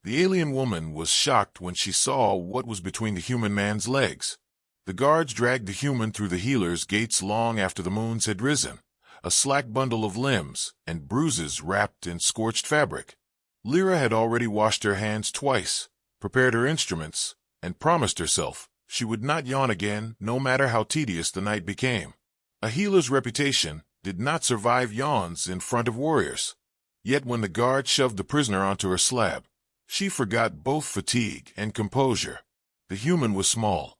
The alien woman was shocked when she saw what was between the human man's legs. The guards dragged the human through the healer's gates long after the moons had risen, a slack bundle of limbs and bruises wrapped in scorched fabric. Lira had already washed her hands twice, prepared her instruments, and promised herself she would not yawn again, no matter how tedious the night became. A healer's reputation did not survive yawns in front of warriors. Yet when the guard shoved the prisoner onto her slab, she forgot both fatigue and composure. The human was small.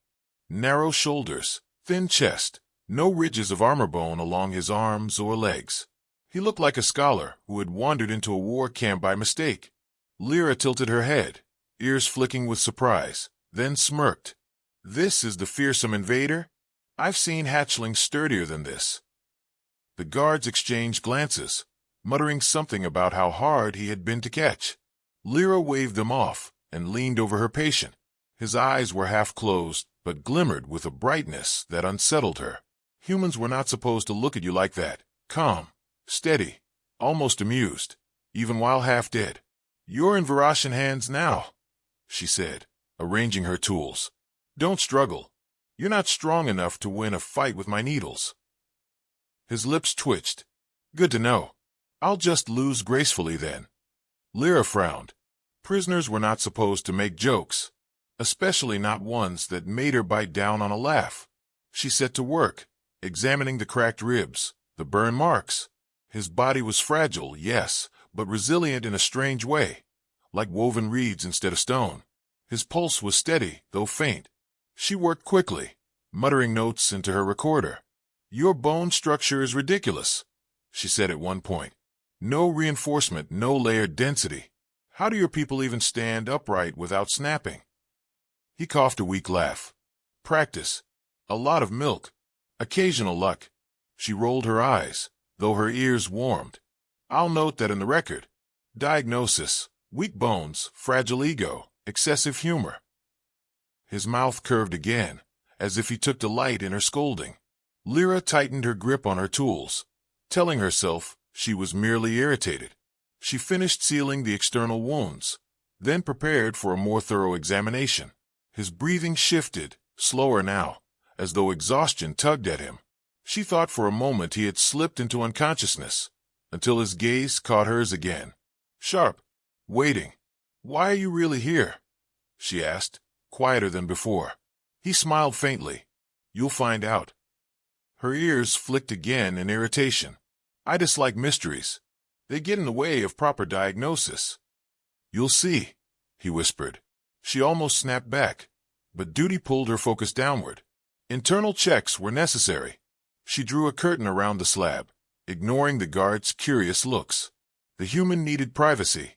Narrow shoulders, thin chest, no ridges of armor bone along his arms or legs. He looked like a scholar who had wandered into a war camp by mistake. Lira tilted her head, ears flicking with surprise, then smirked. "This is the fearsome invader? I've seen hatchlings sturdier than this." The guards exchanged glances, muttering something about how hard he had been to catch. Lira waved them off and leaned over her patient. His eyes were half closed, but glimmered with a brightness that unsettled her. Humans were not supposed to look at you like that, calm, steady, almost amused, even while half dead. "You're in Varashan hands now," she said, arranging her tools. "Don't struggle. You're not strong enough to win a fight with my needles." His lips twitched. "Good to know. I'll just lose gracefully then." Lira frowned. Prisoners were not supposed to make jokes, especially not ones that made her bite down on a laugh. She set to work, examining the cracked ribs, the burn marks. His body was fragile, yes, but resilient in a strange way, like woven reeds instead of stone. His pulse was steady, though faint. She worked quickly, muttering notes into her recorder. "Your bone structure is ridiculous," she said at one point. "No reinforcement, no layered density. How do your people even stand upright without snapping?" He coughed a weak laugh. "Practice. A lot of milk. Occasional luck." She rolled her eyes, though her ears warmed. "I'll note that in the record. Diagnosis: weak bones, fragile ego, excessive humor." His mouth curved again, as if he took delight in her scolding. Lira tightened her grip on her tools, telling herself she was merely irritated. She finished sealing the external wounds, then prepared for a more thorough examination. His breathing shifted, slower now, as though exhaustion tugged at him. She thought for a moment he had slipped into unconsciousness, until his gaze caught hers again. Sharp, waiting. "Why are you really here?" she asked, quieter than before. He smiled faintly. "You'll find out." Her ears flicked again in irritation. "I dislike mysteries. They get in the way of proper diagnosis." "You'll see," he whispered. She almost snapped back, but duty pulled her focus downward. Internal checks were necessary. She drew a curtain around the slab, ignoring the guards' curious looks. The human needed privacy.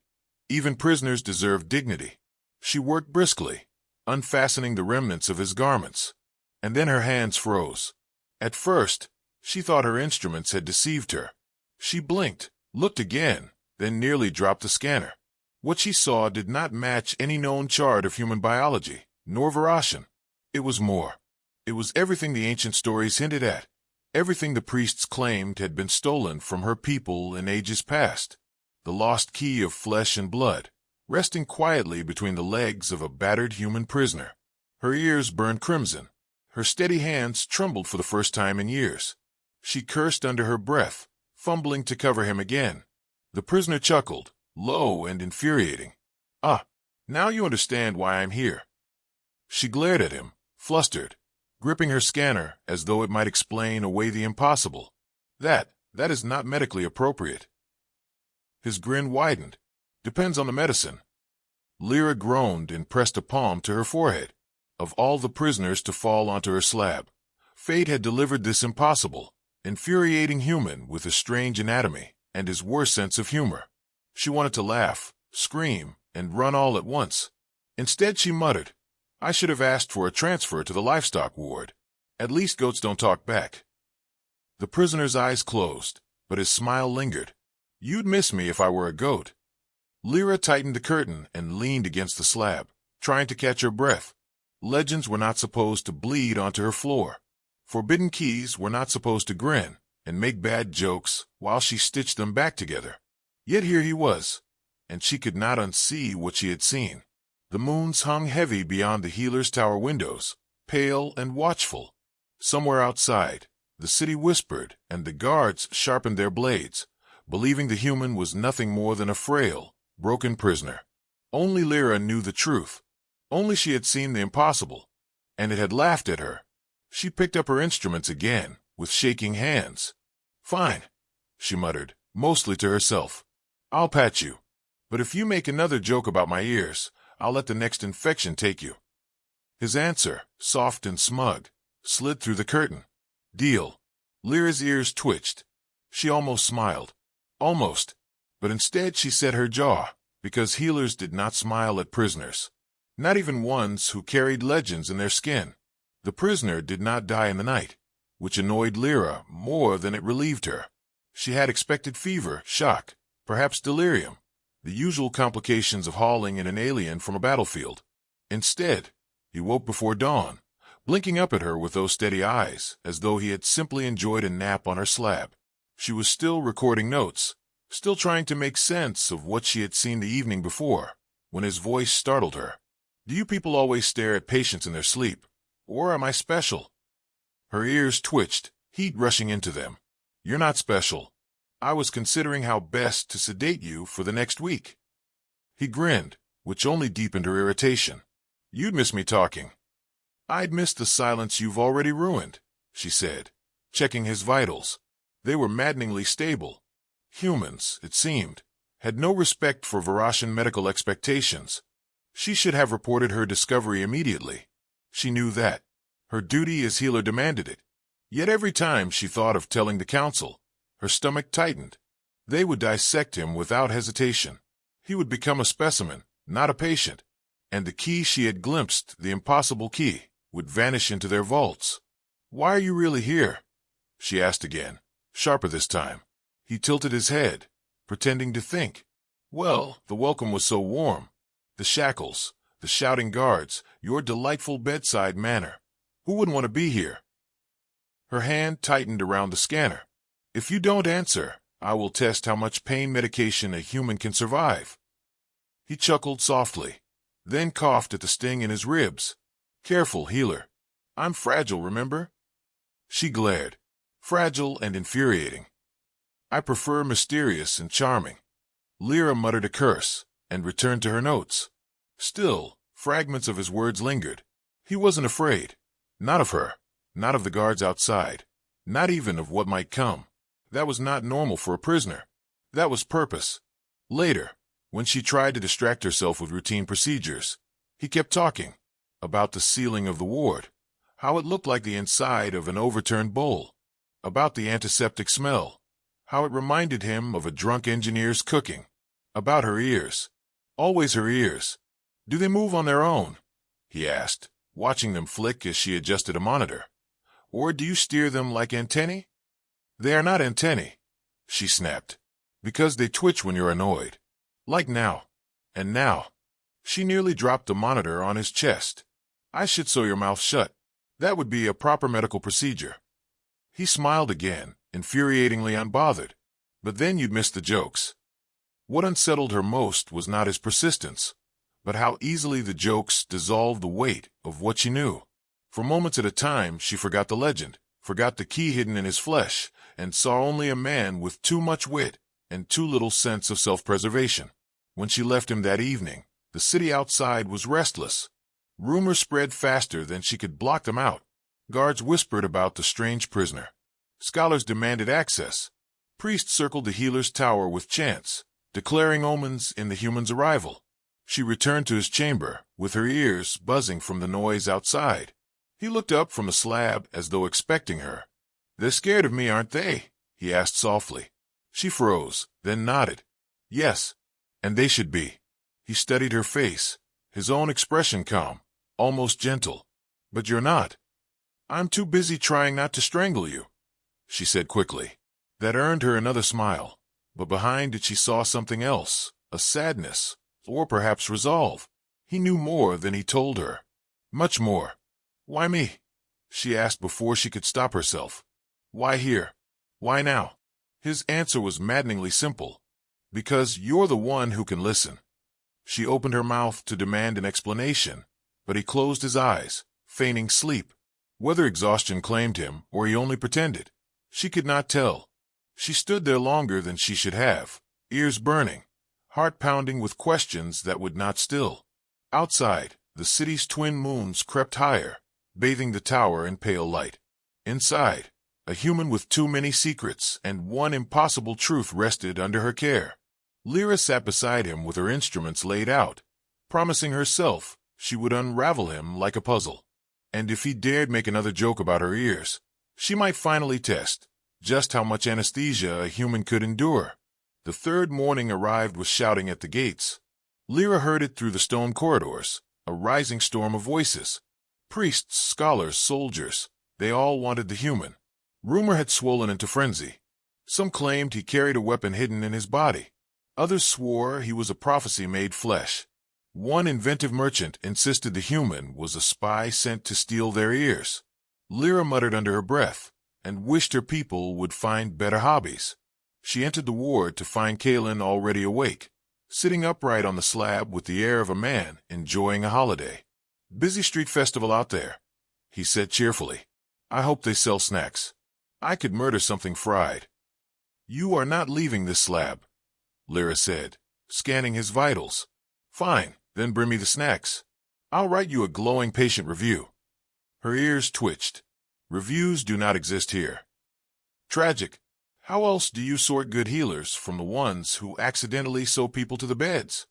Even prisoners deserved dignity. She worked briskly, unfastening the remnants of his garments. And then her hands froze. At first, she thought her instruments had deceived her. She blinked, looked again, then nearly dropped the scanner. What she saw did not match any known chart of human biology, nor Varashan. It was more. It was everything the ancient stories hinted at, everything the priests claimed had been stolen from her people in ages past. The lost key of flesh and blood, resting quietly between the legs of a battered human prisoner. Her ears burned crimson. Her steady hands trembled for the first time in years. She cursed under her breath, fumbling to cover him again. The prisoner chuckled, low and infuriating. "Ah, now you understand why I'm here." She glared at him, flustered, gripping her scanner as though it might explain away the impossible. That is not medically appropriate." His grin widened. "Depends on the medicine." Lira groaned and pressed a palm to her forehead. Of all the prisoners to fall onto her slab, fate had delivered this impossible, infuriating human with a strange anatomy and his worst sense of humor. She wanted to laugh, scream, and run all at once. Instead she muttered, "I should have asked for a transfer to the livestock ward. At least goats don't talk back." The prisoner's eyes closed, but his smile lingered. "You'd miss me if I were a goat." Lira tightened the curtain and leaned against the slab, trying to catch her breath. Legends were not supposed to bleed onto her floor. Forbidden keys were not supposed to grin and make bad jokes while she stitched them back together. Yet here he was, and she could not unsee what she had seen. The moons hung heavy beyond the healer's tower windows, pale and watchful. Somewhere outside, the city whispered, and the guards sharpened their blades, believing the human was nothing more than a frail, broken prisoner. Only Lira knew the truth. Only she had seen the impossible, and it had laughed at her. She picked up her instruments again, with shaking hands. "Fine," she muttered, mostly to herself. "I'll pat you. But if you make another joke about my ears, I'll let the next infection take you." His answer, soft and smug, slid through the curtain. "Deal." Lyra's ears twitched. She almost smiled. Almost. But instead she set her jaw, because healers did not smile at prisoners. Not even ones who carried legends in their skin. The prisoner did not die in the night, which annoyed Lira more than it relieved her. She had expected fever, shock, perhaps delirium, the usual complications of hauling in an alien from a battlefield. Instead, he woke before dawn, blinking up at her with those steady eyes, as though he had simply enjoyed a nap on her slab. She was still recording notes, still trying to make sense of what she had seen the evening before, when his voice startled her. "Do you people always stare at patients in their sleep? Or am I special?" Her ears twitched, heat rushing into them. "You're not special. I was considering how best to sedate you for the next week." He grinned, which only deepened her irritation. "You'd miss me talking." "I'd miss the silence you've already ruined," she said, checking his vitals. They were maddeningly stable. Humans, it seemed, had no respect for Varashan medical expectations. She should have reported her discovery immediately. She knew that. Her duty as healer demanded it. Yet every time she thought of telling the council, her stomach tightened. They would dissect him without hesitation. He would become a specimen, not a patient. And the key she had glimpsed, the impossible key, would vanish into their vaults. "Why are you really here?" she asked again, sharper this time. He tilted his head, pretending to think. "Well, the welcome was so warm. The shackles, the shouting guards, your delightful bedside manner. Who wouldn't want to be here?" Her hand tightened around the scanner. "If you don't answer, I will test how much pain medication a human can survive." He chuckled softly, then coughed at the sting in his ribs. "Careful, healer. I'm fragile, remember?" She glared. "Fragile and infuriating." "I prefer mysterious and charming." Lira muttered a curse and returned to her notes. Still, fragments of his words lingered. He wasn't afraid. Not of her. Not of the guards outside. Not even of what might come. That was not normal for a prisoner. That was purpose. Later, when she tried to distract herself with routine procedures, he kept talking. About the ceiling of the ward. How it looked like the inside of an overturned bowl. About the antiseptic smell. How it reminded him of a drunk engineer's cooking. About her ears. Always her ears. "Do they move on their own?" he asked, watching them flick as she adjusted a monitor. "Or do you steer them like antennae?" "They are not antennae," she snapped, "because they twitch when you're annoyed. Like now. And now." She nearly dropped the monitor on his chest. "I should sew your mouth shut. That would be a proper medical procedure." He smiled again, infuriatingly unbothered. "But then you'd miss the jokes." What unsettled her most was not his persistence, but how easily the jokes dissolved the weight of what she knew. For moments at a time, she forgot the legend, forgot the key hidden in his flesh, and saw only a man with too much wit and too little sense of self-preservation. When she left him that evening, the city outside was restless. Rumors spread faster than she could block them out. Guards whispered about the strange prisoner. Scholars demanded access. Priests circled the healer's tower with chants, declaring omens in the human's arrival. She returned to his chamber, with her ears buzzing from the noise outside. He looked up from the slab as though expecting her. "They're scared of me, aren't they?" he asked softly. She froze, then nodded. "Yes, and they should be." He studied her face, his own expression calm, almost gentle. "But you're not." "I'm too busy trying not to strangle you," she said quickly. That earned her another smile, but behind it she saw something else, a sadness, or perhaps resolve. He knew more than he told her. Much more. "Why me?" she asked before she could stop herself. "Why here? Why now?" His answer was maddeningly simple. Because you're the one who can listen. She opened her mouth to demand an explanation, but he closed his eyes, feigning sleep. Whether exhaustion claimed him or he only pretended, she could not tell. She stood there longer than she should have, ears burning, heart pounding with questions that would not still. Outside, the city's twin moons crept higher, bathing the tower in pale light. Inside, a human with too many secrets and one impossible truth rested under her care. Lira sat beside him with her instruments laid out, promising herself she would unravel him like a puzzle. And if he dared make another joke about her ears, she might finally test just how much anesthesia a human could endure. The third morning arrived with shouting at the gates. Lira heard it through the stone corridors, a rising storm of voices. Priests, scholars, soldiers, they all wanted the human. Rumor had swollen into frenzy. Some claimed he carried a weapon hidden in his body. Others swore he was a prophecy made flesh. One inventive merchant insisted the human was a spy sent to steal their ears. Lira muttered under her breath and wished her people would find better hobbies. She entered the ward to find Kalen already awake, sitting upright on the slab with the air of a man enjoying a holiday. "Busy street festival out there," he said cheerfully. "I hope they sell snacks. I could murder something fried." "You are not leaving this slab," Lira said, scanning his vitals. "Fine, then bring me the snacks. I'll write you a glowing patient review." Her ears twitched. "Reviews do not exist here." "Tragic. How else do you sort good healers from the ones who accidentally sew people to the beds?"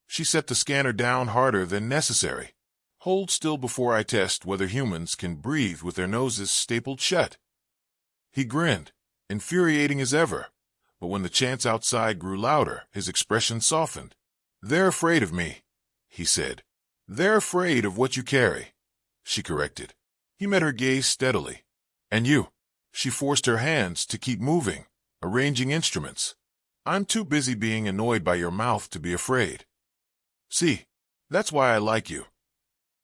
She set the scanner down harder than necessary. "Hold still before I test whether humans can breathe with their noses stapled shut." He grinned, infuriating as ever, but when the chants outside grew louder, his expression softened. "They're afraid of me," he said. "They're afraid of what you carry," she corrected. He met her gaze steadily. "And you?" She forced her hands to keep moving, arranging instruments. "I'm too busy being annoyed by your mouth to be afraid. See, that's why I like you."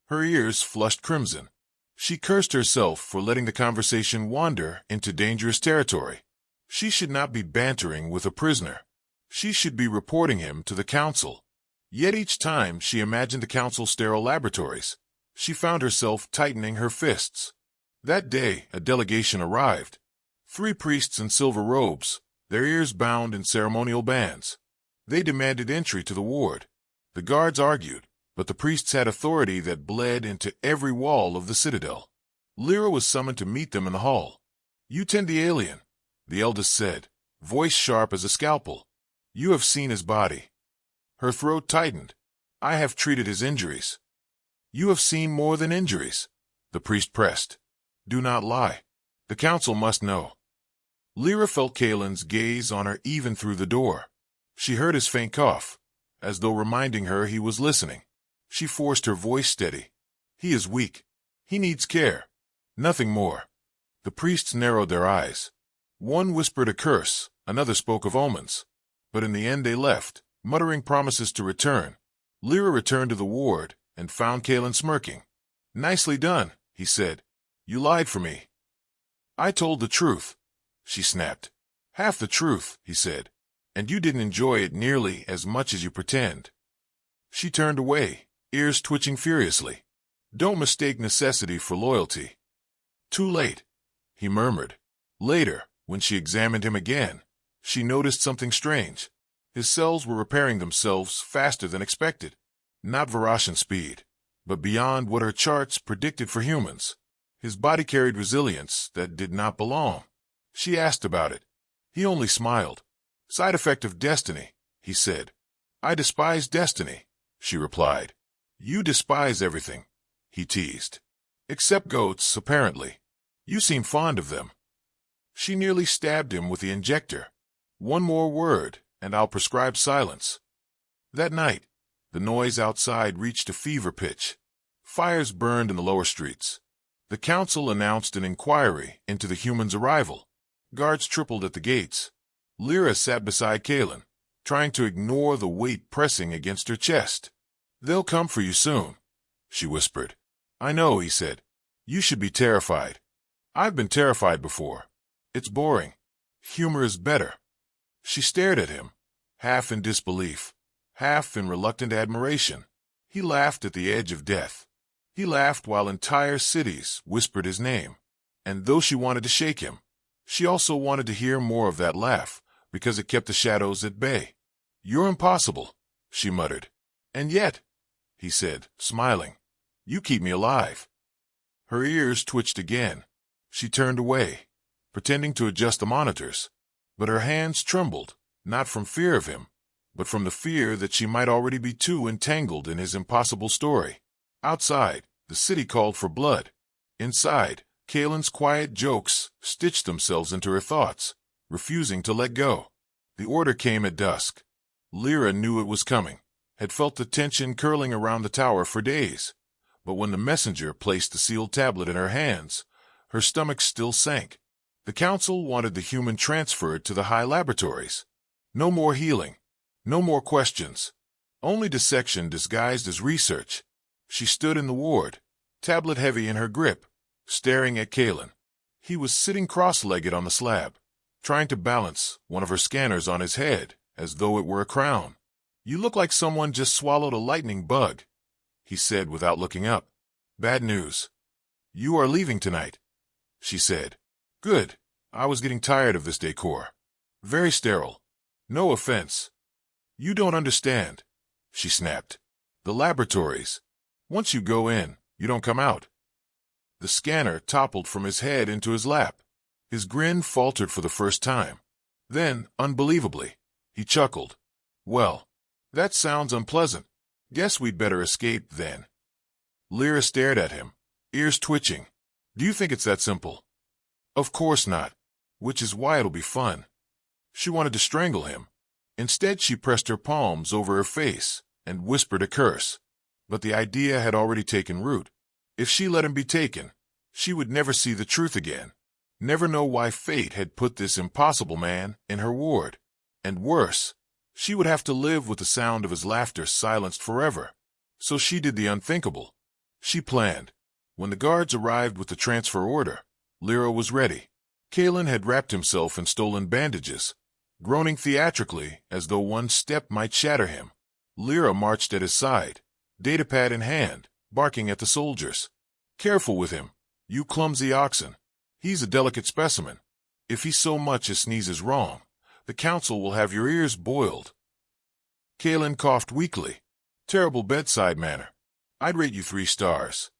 Her ears flushed crimson. She cursed herself for letting the conversation wander into dangerous territory. She should not be bantering with a prisoner. She should be reporting him to the council. Yet each time she imagined the council's sterile laboratories, she found herself tightening her fists. That day, a delegation arrived. 3 priests in silver robes, their ears bound in ceremonial bands. They demanded entry to the ward. The guards argued, but the priests had authority that bled into every wall of the citadel. Lira was summoned to meet them in the hall. "You tend the alien," the eldest said, voice sharp as a scalpel. "You have seen his body." Her throat tightened. "I have treated his injuries." "You have seen more than injuries," the priest pressed. "Do not lie. The council must know." Lira felt Kalen's gaze on her even through the door. She heard his faint cough, as though reminding her he was listening. She forced her voice steady. "He is weak. He needs care. Nothing more." The priests narrowed their eyes. One whispered a curse, another spoke of omens. But in the end they left, muttering promises to return. Lira returned to the ward and found Kalen smirking. "Nicely done," he said. "You lied for me." "I told the truth," she snapped. "Half the truth," he said. "And you didn't enjoy it nearly as much as you pretend." She turned away, ears twitching furiously. "Don't mistake necessity for loyalty." "Too late," he murmured. Later, when she examined him again, she noticed something strange. His cells were repairing themselves faster than expected. Not Varashan speed, but beyond what her charts predicted for humans. His body carried resilience that did not belong. She asked about it. He only smiled. "Side effect of destiny," he said. "I despise destiny," she replied. "You despise everything," he teased. "Except goats, apparently. You seem fond of them." She nearly stabbed him with the injector. "One more word, and I'll prescribe silence." That night, the noise outside reached a fever pitch. Fires burned in the lower streets. The council announced an inquiry into the humans' arrival. Guards tripled at the gates. Lira sat beside Kalen, trying to ignore the weight pressing against her chest. "They'll come for you soon," she whispered. "I know," he said. "You should be terrified. I've been terrified before. It's boring. Humor is better." She stared at him, half in disbelief, half in reluctant admiration. He laughed at the edge of death. He laughed while entire cities whispered his name. And though she wanted to shake him, she also wanted to hear more of that laugh, because it kept the shadows at bay. "You're impossible," she muttered. "And yet," he said, smiling, "you keep me alive." Her ears twitched again. She turned away, pretending to adjust the monitors, but her hands trembled, not from fear of him, but from the fear that she might already be too entangled in his impossible story. Outside, the city called for blood. Inside, Kalen's quiet jokes stitched themselves into her thoughts, refusing to let go. The order came at dusk. Lira knew it was coming, had felt the tension curling around the tower for days. But when the messenger placed the sealed tablet in her hands, her stomach still sank. The council wanted the human transferred to the high laboratories. No more healing. No more questions. Only dissection disguised as research. She stood in the ward, tablet heavy in her grip, staring at Kalen. He was sitting cross-legged on the slab, trying to balance one of her scanners on his head as though it were a crown. "You look like someone just swallowed a lightning bug," he said without looking up. "Bad news. You are leaving tonight," she said. "Good. I was getting tired of this decor. Very sterile. No offense." "You don't understand," she snapped. "The laboratories. Once you go in, you don't come out." The scanner toppled from his head into his lap. His grin faltered for the first time. Then, unbelievably, he chuckled. "Well, that sounds unpleasant. Guess we'd better escape, then." Lira stared at him, ears twitching. "Do you think it's that simple?" "Of course not. Which is why it'll be fun." She wanted to strangle him. Instead, she pressed her palms over her face and whispered a curse. But the idea had already taken root. If she let him be taken, she would never see the truth again, never know why fate had put this impossible man in her ward. And worse, she would have to live with the sound of his laughter silenced forever. So she did the unthinkable. She planned. When the guards arrived with the transfer order, Lira was ready. Kalen had wrapped himself in stolen bandages, groaning theatrically as though one step might shatter him. Lira marched at his side, datapad in hand, barking at the soldiers. "Careful with him, you clumsy oxen. He's a delicate specimen. If he so much as sneezes wrong, the council will have your ears boiled." Kalen coughed weakly. "Terrible bedside manner. I'd rate you 3 stars."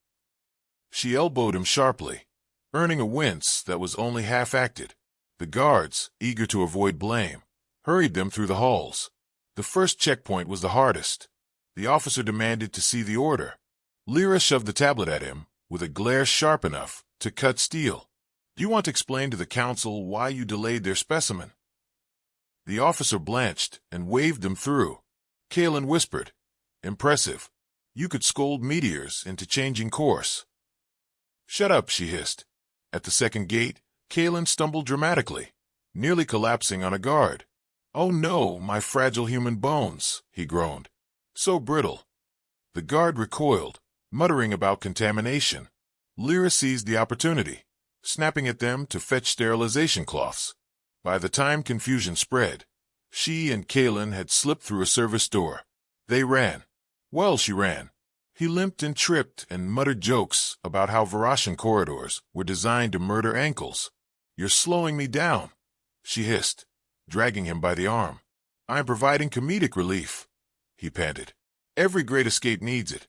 She elbowed him sharply, earning a wince that was only half-acted. The guards, eager to avoid blame, hurried them through the halls. The first checkpoint was the hardest. The officer demanded to see the order. Lira shoved the tablet at him, with a glare sharp enough to cut steel. "Do you want to explain to the council why you delayed their specimen?" The officer blanched and waved them through. Kalen whispered, "Impressive. You could scold meteors into changing course." "Shut up," she hissed. At the second gate, Kalen stumbled dramatically, nearly collapsing on a guard. "Oh no, my fragile human bones," he groaned. "So brittle." The guard recoiled, muttering about contamination. Lira seized the opportunity, snapping at them to fetch sterilization cloths. By the time confusion spread, she and Kalen had slipped through a service door. They ran. Well, she ran. He limped and tripped and muttered jokes about how Varashan corridors were designed to murder ankles. "You're slowing me down," she hissed, dragging him by the arm. "I'm providing comedic relief," he panted. "Every great escape needs it."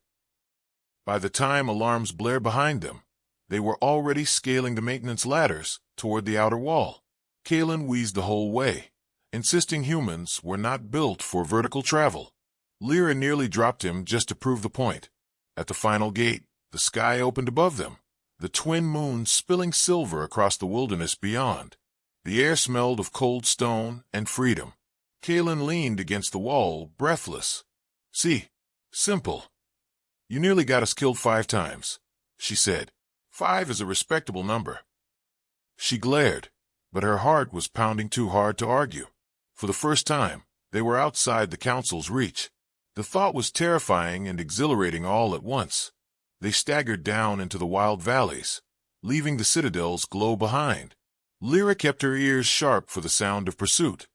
By the time alarms blared behind them, they were already scaling the maintenance ladders toward the outer wall. Kalen wheezed the whole way, insisting humans were not built for vertical travel. Lira nearly dropped him just to prove the point. At the final gate, the sky opened above them, the twin moons spilling silver across the wilderness beyond. The air smelled of cold stone and freedom. Kalen leaned against the wall, breathless. "See, simple. You nearly got us killed 5 times, she said. 5 is a respectable number." She glared, but her heart was pounding too hard to argue. For the first time, they were outside the council's reach. The thought was terrifying and exhilarating all at once. They staggered down into the wild valleys, leaving the citadel's glow behind. Lira kept her ears sharp for the sound of pursuit,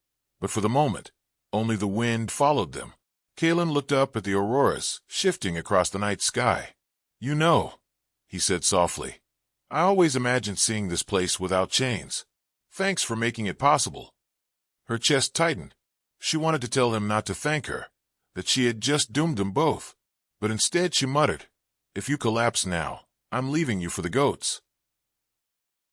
But for the moment, only the wind followed them. Kalen looked up at the auroras shifting across the night sky. "You know," he said softly, "I always imagined seeing this place without chains. Thanks for making it possible." Her chest tightened. She wanted to tell him not to thank her, that she had just doomed them both. But instead she muttered, "If you collapse now, I'm leaving you for the goats."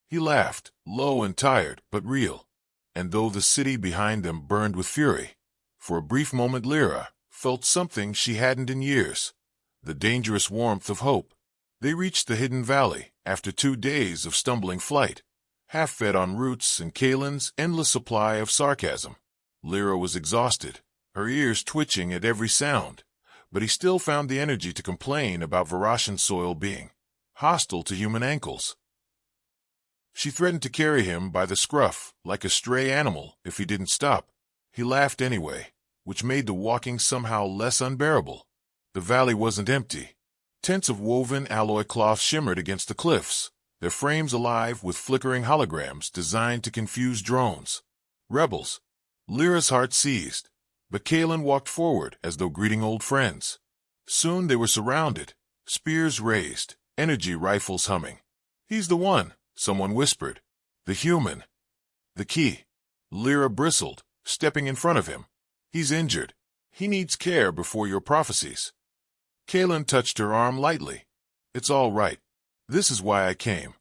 He laughed, low and tired, but real. And though the city behind them burned with fury, for a brief moment Lira felt something she hadn't in years, the dangerous warmth of hope. They reached the hidden valley after 2 days of stumbling flight, half-fed on roots and Kalen's endless supply of sarcasm. Lira was exhausted, her ears twitching at every sound, but he still found the energy to complain about Varashan soil being hostile to human ankles. She threatened to carry him by the scruff like a stray animal if he didn't stop. He laughed anyway, which made the walking somehow less unbearable. The valley wasn't empty. Tents of woven alloy cloth shimmered against the cliffs, their frames alive with flickering holograms designed to confuse drones. Rebels. Lyra's heart seized, but Kalen walked forward as though greeting old friends. Soon they were surrounded, spears raised, energy rifles humming. "He's the one," someone whispered. "The human." "The key." Lira bristled, stepping in front of him. "He's injured. He needs care before your prophecies." Kalen touched her arm lightly. "It's all right. This is why I came."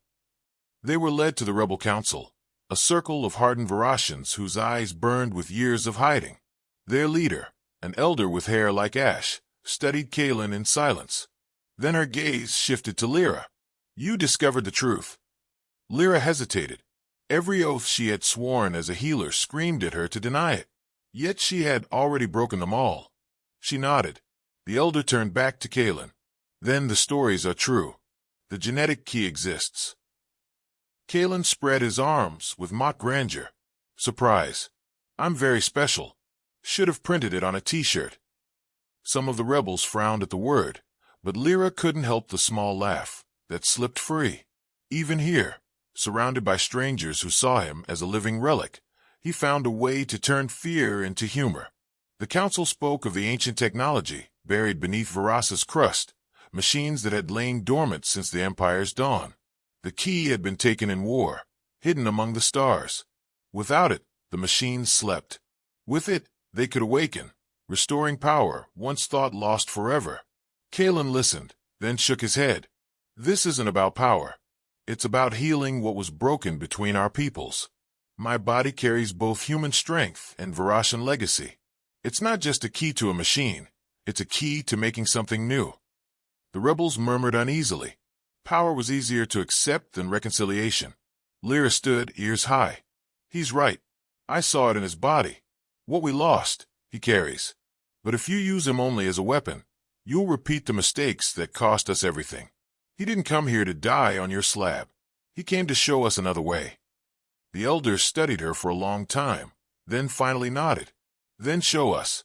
They were led to the rebel council, a circle of hardened Varashans whose eyes burned with years of hiding. Their leader, an elder with hair like ash, studied Kalen in silence. Then her gaze shifted to Lira. "You discovered the truth." Lira hesitated. Every oath she had sworn as a healer screamed at her to deny it. Yet she had already broken them all. She nodded. The elder turned back to Kalen. "Then the stories are true. The genetic key exists." Kalen spread his arms with mock grandeur. "Surprise. I'm very special. Should have printed it on a t-shirt." Some of the rebels frowned at the word, but Lira couldn't help the small laugh that slipped free. Even here, surrounded by strangers who saw him as a living relic, he found a way to turn fear into humor. The council spoke of the ancient technology buried beneath Varasa's crust, machines that had lain dormant since the Empire's dawn. The key had been taken in war, hidden among the stars. Without it, the machines slept. With it, they could awaken, restoring power once thought lost forever. Kalen listened, then shook his head. "This isn't about power. It's about healing what was broken between our peoples. My body carries both human strength and Varashan legacy. It's not just a key to a machine. It's a key to making something new." The rebels murmured uneasily. Power was easier to accept than reconciliation. Lira stood, ears high. "He's right. I saw it in his body. What we lost, he carries. But if you use him only as a weapon, you'll repeat the mistakes that cost us everything. He didn't come here to die on your slab. He came to show us another way." The elders studied her for a long time, then finally nodded. "Then show us."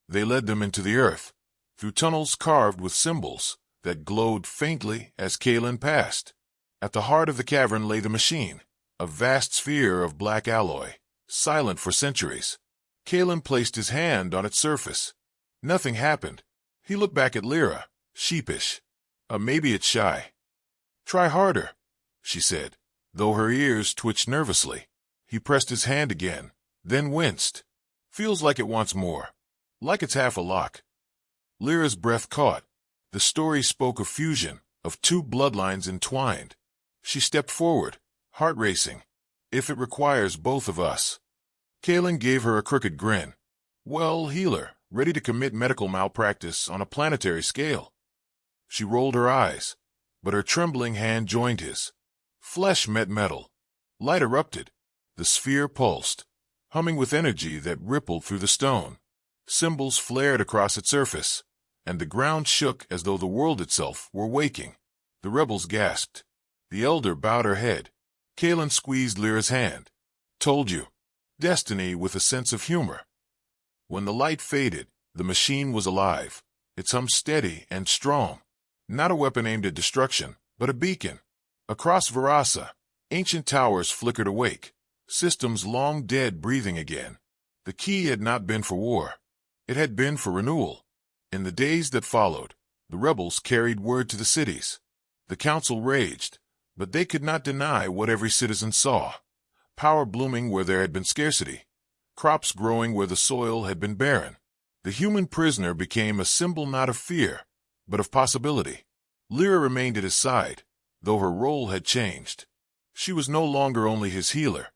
They led them into the earth, through tunnels carved with symbols that glowed faintly as Kalen passed. At the heart of the cavern lay the machine, a vast sphere of black alloy, silent for centuries. Kalen placed his hand on its surface. Nothing happened. He looked back at Lira, sheepish. Maybe it's shy." "Try harder," she said, though her ears twitched nervously. He pressed his hand again, then winced. "Feels like it wants more. Like it's half a lock." Lyra's breath caught. The story spoke of fusion, of 2 bloodlines entwined. She stepped forward, heart racing. "If it requires both of us." Kalen gave her a crooked grin. "Well, healer, ready to commit medical malpractice on a planetary scale." She rolled her eyes, but her trembling hand joined his. Flesh met metal. Light erupted. The sphere pulsed, humming with energy that rippled through the stone. Symbols flared across its surface, and the ground shook as though the world itself were waking. The rebels gasped. The elder bowed her head. Kalen squeezed Lyra's hand. "Told you." Destiny with a sense of humor. When the light faded, the machine was alive, its hum steady and strong. Not a weapon aimed at destruction, but a beacon. Across Varasa, ancient towers flickered awake, systems long dead breathing again. The key had not been for war. It had been for renewal. In the days that followed, the rebels carried word to the cities. The council raged, but they could not deny what every citizen saw. Power blooming where there had been scarcity. Crops growing where the soil had been barren. The human prisoner became a symbol not of fear, but of possibility. Lira remained at his side, though her role had changed. She was no longer only his healer.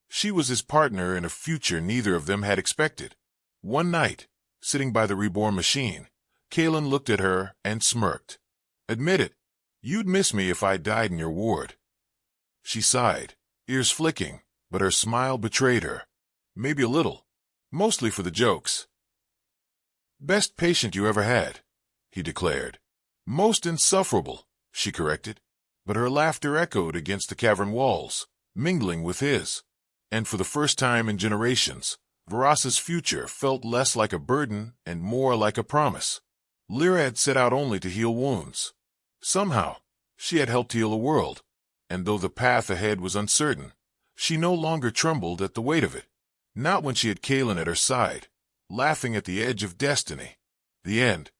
She was his partner in a future neither of them had expected. One night, sitting by the reborn machine, Kalen looked at her and smirked. "Admit it, you'd miss me if I died in your ward." She sighed, ears flicking, but her smile betrayed her. "Maybe a little. Mostly for the jokes." "Best patient you ever had," he declared. "Most insufferable," she corrected. But her laughter echoed against the cavern walls, mingling with his. And for the first time in generations, Varas's future felt less like a burden and more like a promise. Lira had set out only to heal wounds. Somehow, she had helped heal a world, and though the path ahead was uncertain, she no longer trembled at the weight of it. Not when she had Kalen at her side, laughing at the edge of destiny. The end.